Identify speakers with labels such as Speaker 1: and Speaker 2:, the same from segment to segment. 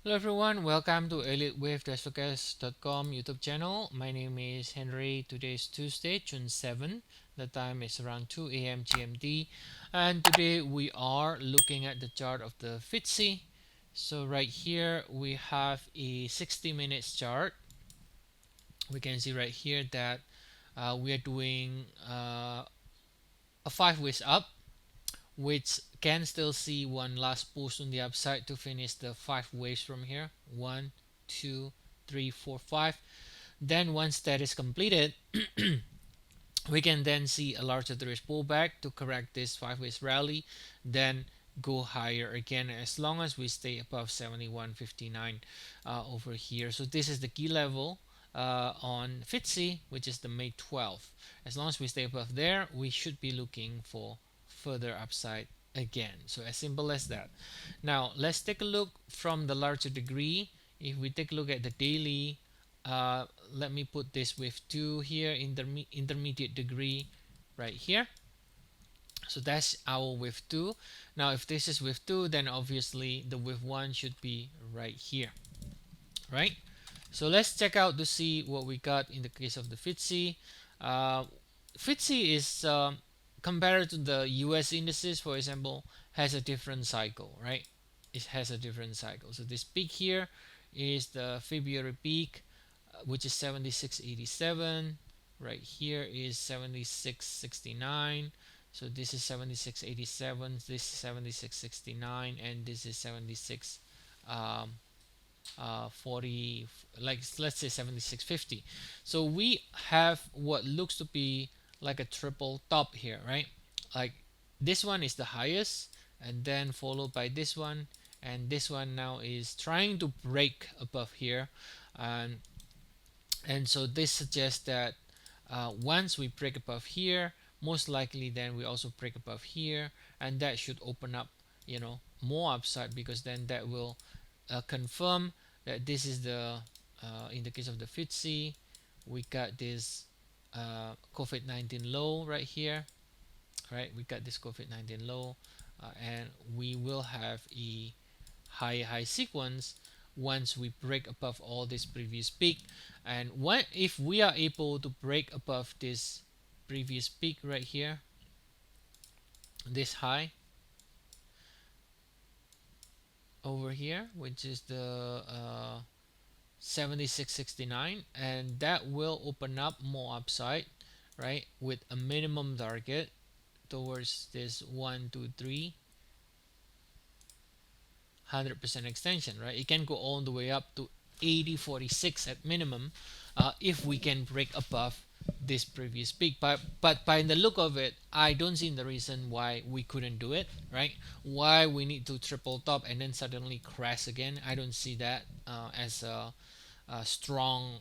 Speaker 1: Hello everyone, welcome to Elliott Wave YouTube channel. My name is Henry. Today is Tuesday, June 7. The time is around 2 a.m. GMT. And today we are looking at the chart of the FTSE. So right here we have a 60 minutes chart. We can see right here that we are doing a 5 ways up, which can still see one last push on the upside to finish the 5 waves from here. One, two, three, four, five. Then once that is completed, we can then see a larger three pullback to correct this 5 ways rally, then go higher again as long as we stay above 71.59 over here. So this is the key level on FTSE, which is the May 12th. As long as we stay above there, we should be looking for further upside again. So as simple as that. Now let's take a look from the larger degree. If we take a look at the daily, let me put this with 2 here, intermediate degree right here. So that's our with 2. Now if this is with 2, then obviously the with 1 should be right here, right? So let's check out to see what we got in the case of the FTSE. FTSE is compared to the US indices, for example, has a different cycle, right? It has a different cycle. So this peak here is the February peak, which is 76.87. Right here is 76.69. So this is 76.87, this is 76.69, and this is 76 40, like let's say 76.50. So we have what looks to be like a triple top here, right? Like this one is the highest, and then followed by this one, and this one now is trying to break above here, and so this suggests that once we break above here, most likely then we also break above here, and that should open up, more upside, because then that will confirm that this is the in the case of the FTSE, we got this COVID-19 low right here, right? We got this COVID-19 low, and we will have a high sequence once we break above all this previous peak. And what if we are able to break above this previous peak right here, this high over here, which is the 76.69, and that will open up more upside, right, with a minimum target towards this 1 2 3 100% extension, right? It can go all the way up to 80.46 at minimum, if we can break above this previous peak. But by the look of it, I don't see the reason why we couldn't do it, right? Why we need to triple top and then suddenly crash again. I don't see that as a strong,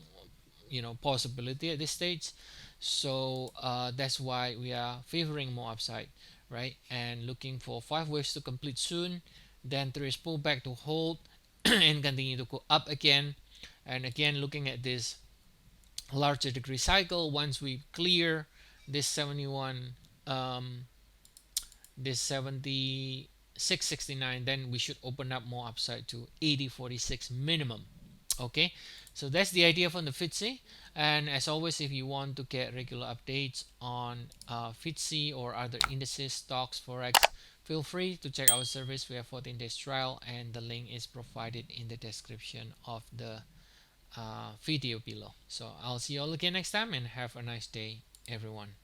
Speaker 1: possibility at this stage. So that's why we are favoring more upside, right? And looking for 5 waves to complete soon, then there is pullback to hold and continue to go up again. And again, looking at this larger degree cycle, once we clear this 71, this 76.69, then we should open up more upside to 80.46 minimum. Okay, so that's the idea from the FTSE. And as always, if you want to get regular updates on FTSE or other indices, stocks, Forex, feel free to check our service. We have 14 days trial, and the link is provided in the description of the video below. So I'll see you all again next time, and have a nice day, everyone.